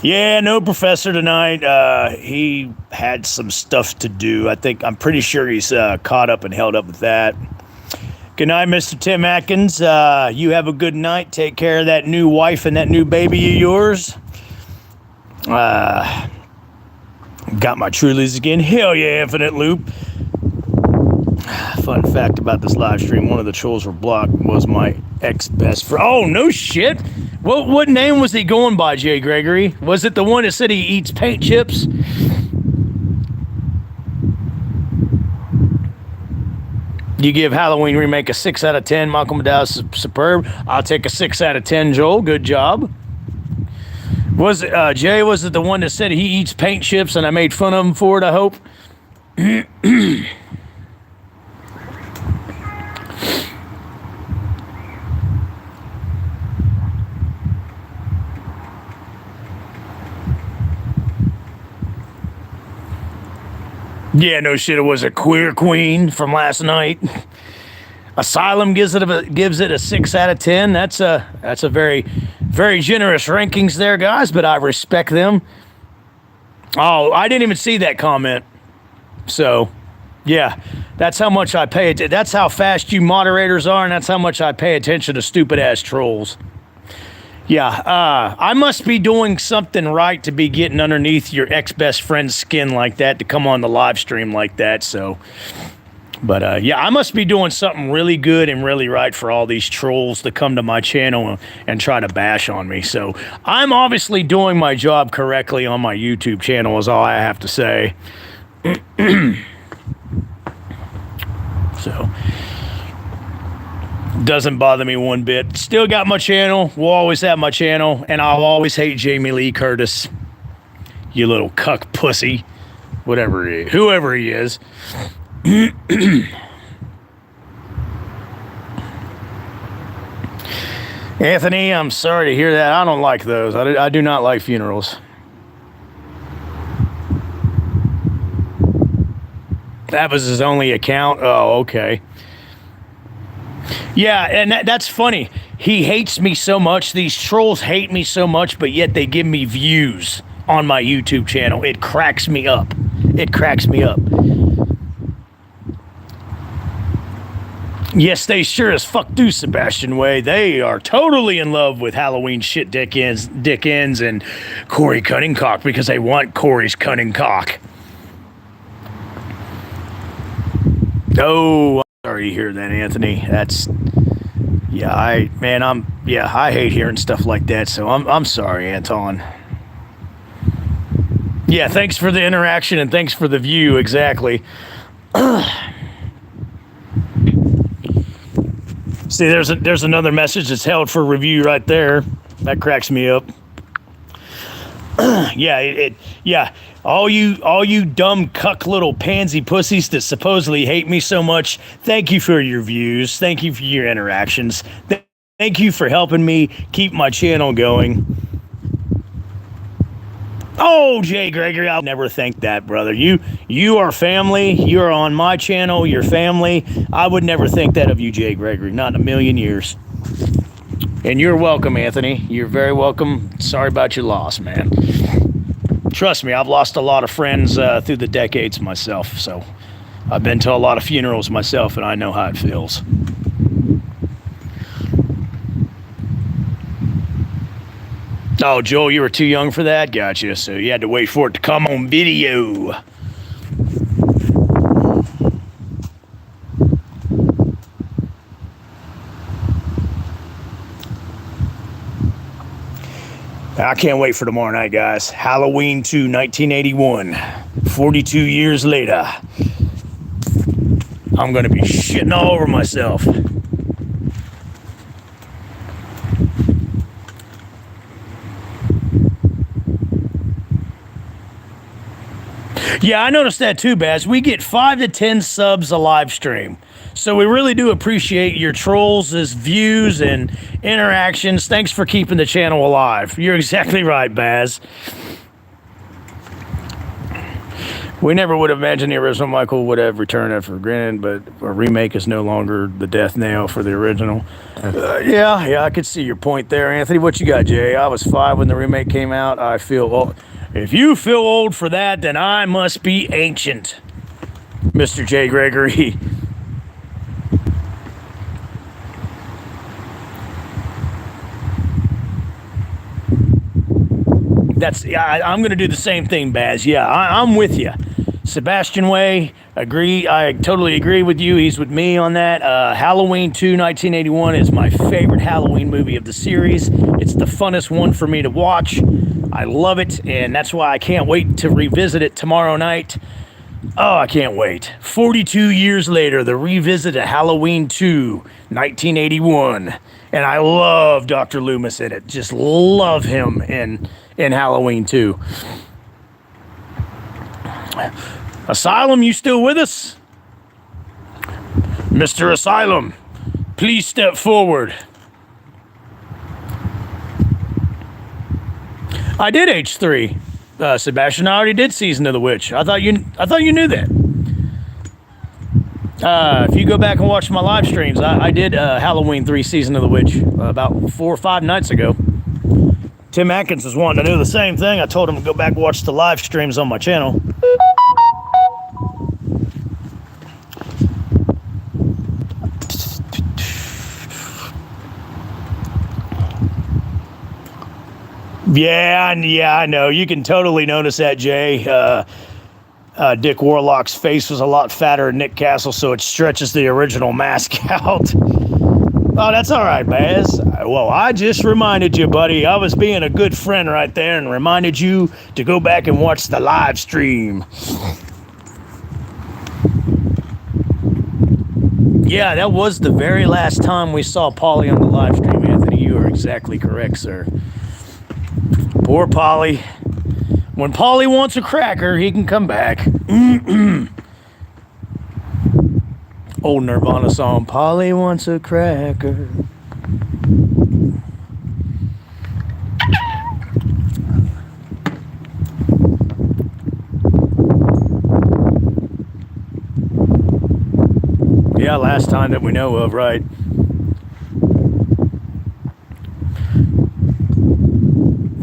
Yeah, no professor tonight. He had some stuff to do. I'm pretty sure he's caught up and held up with that. Good night, Mr. Tim Atkins. You have a good night. Take care of that new wife and that new baby of yours. Got my Trulies again. Hell yeah, Infinite Loop. Fun fact about this live stream, one of the trolls were blocked was my ex-best friend. Oh, no shit. What name was he going by, Jay Gregory? Was it the one that said he eats paint chips? You give Halloween Remake a 6 out of 10. Malcolm McDowell's superb. I'll take a 6 out of 10, Joel. Good job. Was it, Jay, was it the one that said he eats paint chips and I made fun of him for it, I hope? Yeah, no shit, it was a queer queen from last night. Asylum gives it a 6 out of 10. That's a very, very generous rankings there, guys, but I respect them. Oh, I didn't even see that comment. So, yeah, that's how much I pay it. That's how fast you moderators are, and that's how much I pay attention to stupid-ass trolls. Yeah, I must be doing something right to be getting underneath your ex-best friend's skin like that, to come on the live stream like that, so... But, yeah, I must be doing something really good and really right for all these trolls to come to my channel and try to bash on me. So I'm obviously doing my job correctly on my YouTube channel is all I have to say. So, doesn't bother me one bit. Still got my channel. Will always have my channel. And I'll always hate Jamie Lee Curtis. You little cuck pussy. Whatever he is. Whoever he is. Anthony, I'm sorry to hear that. I don't like those. I do not like funerals. That was his only account? Oh, okay. Yeah, and that's funny. He hates me so much. These trolls hate me so much, but yet they give me views on my YouTube channel. It cracks me up. It cracks me up. Yes, they sure as fuck do, Sebastian Way. They are totally in love with Halloween shit dick ends and Corey Cunningcock because they want Corey's cunning cock. Oh, I'm sorry to hear that, Anthony. That's, yeah, I hate hearing stuff like that, so I'm sorry, Anton. Yeah, thanks for the interaction and thanks for the view, exactly. See, there's another message that's held for review right there. That cracks me up. Yeah, all you dumb cuck little pansy pussies that supposedly hate me so much, thank you for your views. Thank you for your interactions. Thank you for helping me keep my channel going. Oh, Jay Gregory, I'll never think that, brother. You are family. You're on my channel. You're family. I would never think that of you, Jay Gregory. Not in a million years. And you're welcome, Anthony. You're very welcome. Sorry about your loss, man. Trust me, I've lost a lot of friends through the decades myself. So I've been to a lot of funerals myself, and I know how it feels. Oh, Joel, you were too young for that? Gotcha. So you had to wait for it to come on video. I can't wait for tomorrow night, guys. Halloween 2, 1981. 42 years later. I'm going to be shitting all over myself. Yeah, I noticed that too, Baz. We get 5 to 10 subs a live stream. So we really do appreciate your trolls' views and interactions. Thanks for keeping the channel alive. You're exactly right, Baz. We never would have imagined the original Michael would have returned after granted, but a remake is no longer the death nail for the original. Yeah, I could see your point there, Anthony. What you got, Jay? I was 5 when the remake came out. I feel old. If you feel old for that, then I must be ancient, Mr. J. Gregory. I'm going to do the same thing, Baz. Yeah, I'm with you. Sebastian Way, agree. I totally agree with you. He's with me on that. Halloween 2, 1981 is my favorite Halloween movie of the series. It's the funnest one for me to watch. I love it, and that's why I can't wait to revisit it tomorrow night. Oh, I can't wait. 42 years later, the revisit of Halloween 2, 1981. And I love Dr. Loomis in it. Just love him in Halloween 2. Asylum, you still with us? Mr. Asylum, please step forward. I did H3, Sebastian. I already did Season of the Witch. I thought you knew that. If you go back and watch my live streams, I did Halloween 3 Season of the Witch about 4 or 5 nights ago. Tim Atkins was wanting to do the same thing. I told him to go back and watch the live streams on my channel. Yeah, I know. You can totally notice that, Jay. Dick Warlock's face was a lot fatter than Nick Castle, so it stretches the original mask out. Oh, that's all right, Baz. Well, I just reminded you, buddy. I was being a good friend right there and reminded you to go back and watch the live stream. Yeah, that was the very last time we saw Polly on the live stream, Anthony. You are exactly correct, sir. Poor Polly. When Polly wants a cracker, he can come back. Old Nirvana song, Polly wants a cracker. Yeah, last time that we know of, right?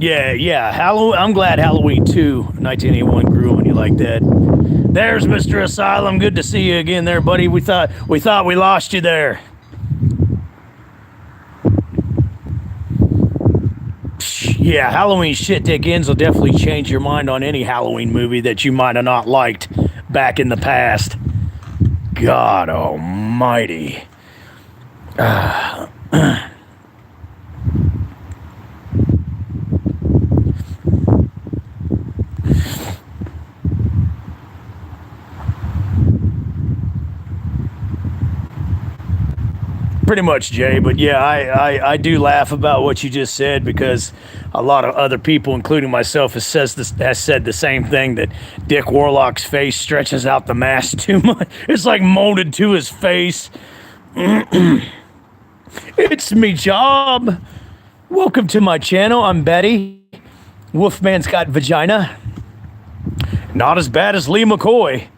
Yeah. I'm glad Halloween 2, 1981 grew on you like that. There's Mr. Asylum. Good to see you again there, buddy. We thought we lost you there. Yeah, Halloween shit dick ends will definitely change your mind on any Halloween movie that you might have not liked back in the past. God almighty. Pretty much, Jay, but yeah, I do laugh about what you just said because a lot of other people, including myself, has said the same thing, that Dick Warlock's face stretches out the mask too much. It's like molded to his face. It's me, Job. Welcome to my channel. I'm Betty. Wolfman's got vagina. Not as bad as Lee McCoy.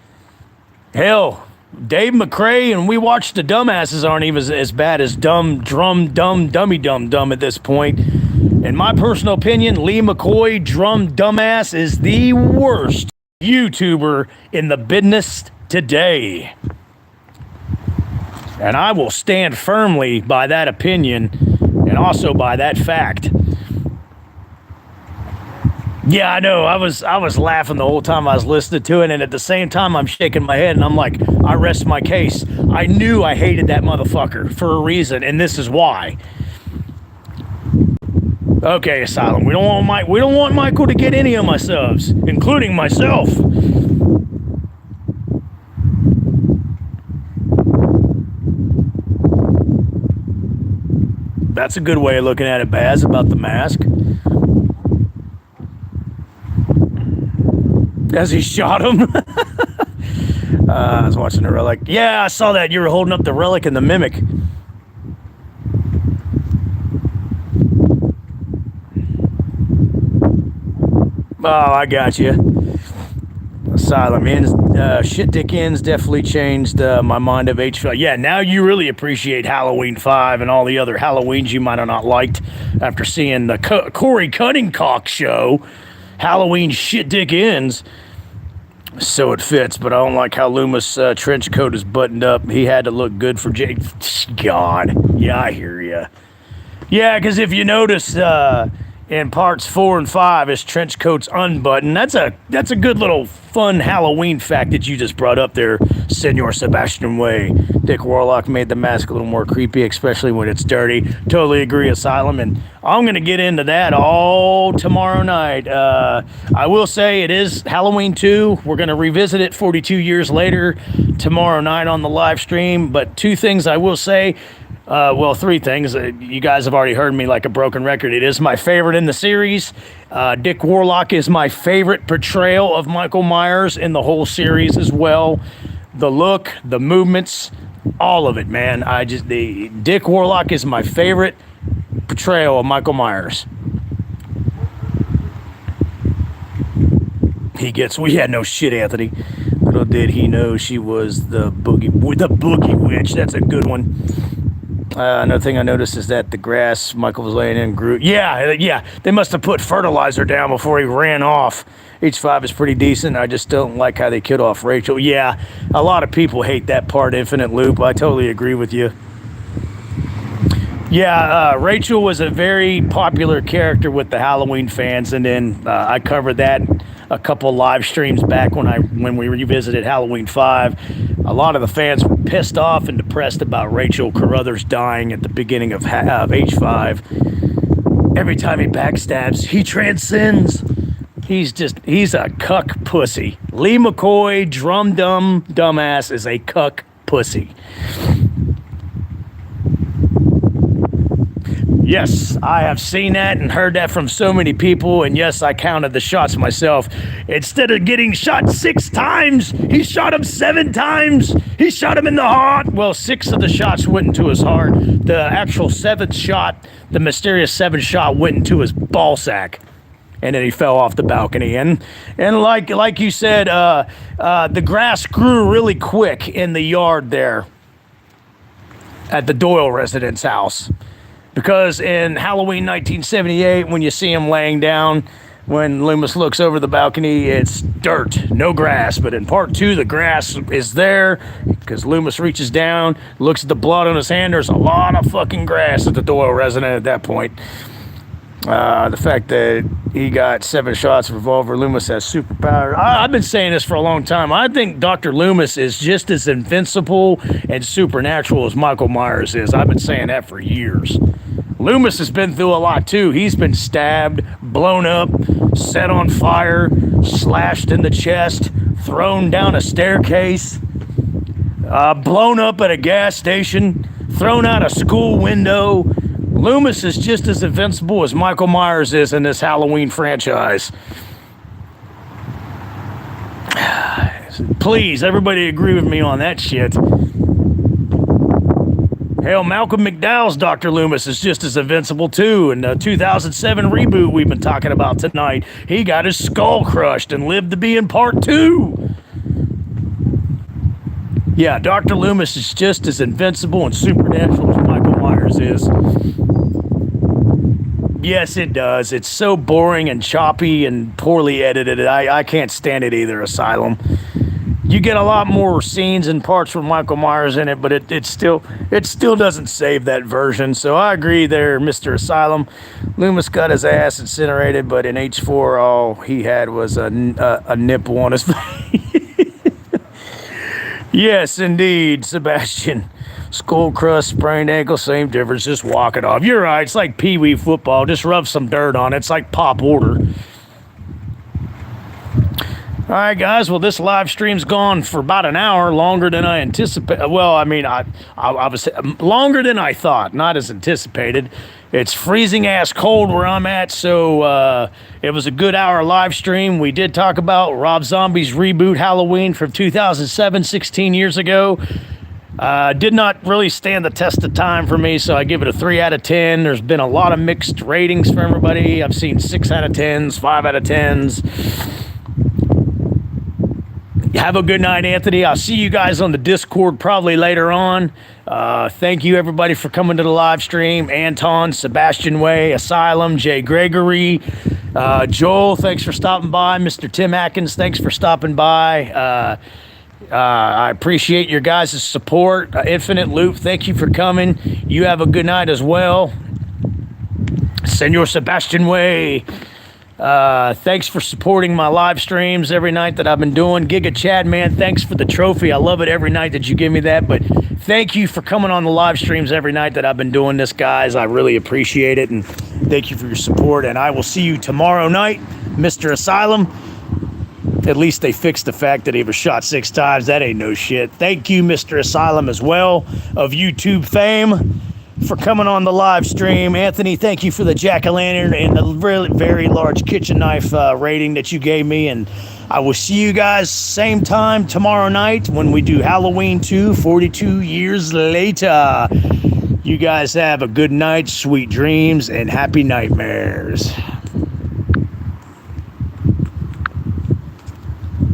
Hell, Dave McRae and We Watch the Dumbasses aren't even as bad as dummy dumb at this point. In my personal opinion, Lee McCoy, dumbass, is the worst YouTuber in the business today. And I will stand firmly by that opinion and also by that fact. Yeah, I know. I was laughing the whole time I was listening to it, and at the same time I'm shaking my head and I'm like, I rest my case. I knew I hated that motherfucker for a reason, and this is why. Okay, Asylum. We don't want Michael to get any of my subs, including myself. That's a good way of looking at it, Baz, about the mask. As he shot him. I was watching the relic. Yeah, I saw that. You were holding up the relic and the mimic. Oh, I got you. Asylum ends. Shit Dick ends definitely changed my mind of H5. Yeah, now you really appreciate Halloween 5 and all the other Halloweens you might have not liked after seeing the Corey Cunningcock show. Halloween Shit Dick ends. So it fits, but I don't like how Loomis' trench coat is buttoned up. He had to look good for Jake. God. Yeah, I hear ya. Yeah, because if you notice in parts 4 and 5, his trench coat's unbuttoned. That's a good little fun Halloween fact that you just brought up there, Senor Sebastian Way. Dick Warlock made the mask a little more creepy, especially when it's dirty. Totally agree, Asylum, and I'm going to get into that all tomorrow night. I will say it is Halloween 2. We're going to revisit it 42 years later tomorrow night on the live stream, but two things I will say. Well, three things. You guys have already heard me like a broken record. It is my favorite in the series. Dick Warlock is my favorite portrayal of Michael Myers in the whole series as well. The look, the movements, all of it, man. Dick Warlock is my favorite portrayal of Michael Myers. Yeah, no shit, Anthony. Little did he know she was the boogie witch. That's a good one. Another thing I noticed is that the grass Michael was laying in grew. Yeah. They must have put fertilizer down before he ran off. H5 is pretty decent. I just don't like how they killed off Rachel. Yeah, a lot of people hate that part, Infinite Loop. I totally agree with you. Yeah, Rachel was a very popular character with the Halloween fans, and then I covered that a couple live streams back when we revisited Halloween 5. A lot of the fans were pissed off and depressed about Rachel Carruthers dying at the beginning of H5. Every time he backstabs, he transcends. He's a cuck pussy. Lee McCoy, dumbass, is a cuck pussy. Yes, I have seen that and heard that from so many people, and yes, I counted the shots myself. Instead of getting shot 6 times, he shot him 7 times. He shot him in the heart. Well, 6 of the shots went into his heart. The actual 7th shot, the mysterious 7th shot, went into his ball sack. And then he fell off the balcony. And like you said, the grass grew really quick in the yard there at the Doyle residence house. Because in Halloween 1978, when you see him laying down, when Loomis looks over the balcony, it's dirt, no grass. But in part 2, the grass is there because Loomis reaches down, looks at the blood on his hand. There's a lot of fucking grass at the Doyle residence at that point. The fact that he got 7 shots of revolver, Loomis has superpower. I've been saying this for a long time. I think Dr. Loomis is just as invincible and supernatural as Michael Myers is. I've been saying that for years. Loomis has been through a lot too. He's been stabbed, blown up, set on fire, slashed in the chest, thrown down a staircase, blown up at a gas station, thrown out a school window. Loomis is just as invincible as Michael Myers is in this Halloween franchise. Please, everybody agree with me on that shit. Hell, Malcolm McDowell's Dr. Loomis is just as invincible too. In the 2007 reboot we've been talking about tonight, he got his skull crushed and lived to be in part 2. Yeah, Dr. Loomis is just as invincible and supernatural as Michael Myers is. Yes, it does. It's so boring and choppy and poorly edited. I can't stand it either, Asylum. You get a lot more scenes and parts with Michael Myers in it, but it still doesn't save that version. So I agree there, Mr. Asylum. Loomis got his ass incinerated, but in H4, all he had was a nipple on his face. Yes, indeed, Sebastian. Skull crust, sprained ankle, same difference. Just walk it off. You're right. It's like pee-wee football. Just rub some dirt on it. It's like Pop Order. All right, guys. Well, this live stream's gone for about an hour, longer than I anticipated. Well, I mean, I was longer than I thought, not as anticipated. It's freezing ass cold where I'm at, so it was a good hour live stream. We did talk about Rob Zombies Reboot Halloween from 2007, 16 years ago. Did not really stand the test of time for me, so I give it a 3 out of 10. There's been a lot of mixed ratings for everybody. I've seen 6 out of 10s, 5 out of 10s. Have a good night, Anthony. I'll see you guys on the Discord probably later on. Thank you, everybody, for coming to the live stream. Anton, Sebastian Way, Asylum, Jay Gregory, Joel, thanks for stopping by. Mr. Tim Atkins, thanks for stopping by. I appreciate your guys' support. Infinite Loop, thank you for coming. You have a good night as well. Senor Sebastian Way. Thanks for supporting my live streams every night that I've been doing. Giga Chad, man, thanks for the trophy. I love it every night that you give me that. But thank you for coming on the live streams every night that I've been doing this, guys. I really appreciate it. And thank you for your support. And I will see you tomorrow night, Mr. Asylum. At least they fixed the fact that he was shot 6 times. That ain't no shit. Thank you, Mr. Asylum, as well, of YouTube fame, for coming on the live stream. Anthony, thank you for the jack-o'-lantern and the really very large kitchen knife rating that you gave me. And I will see you guys same time tomorrow night when we do Halloween 2, 42 years later. You guys have a good night, sweet dreams, and happy nightmares.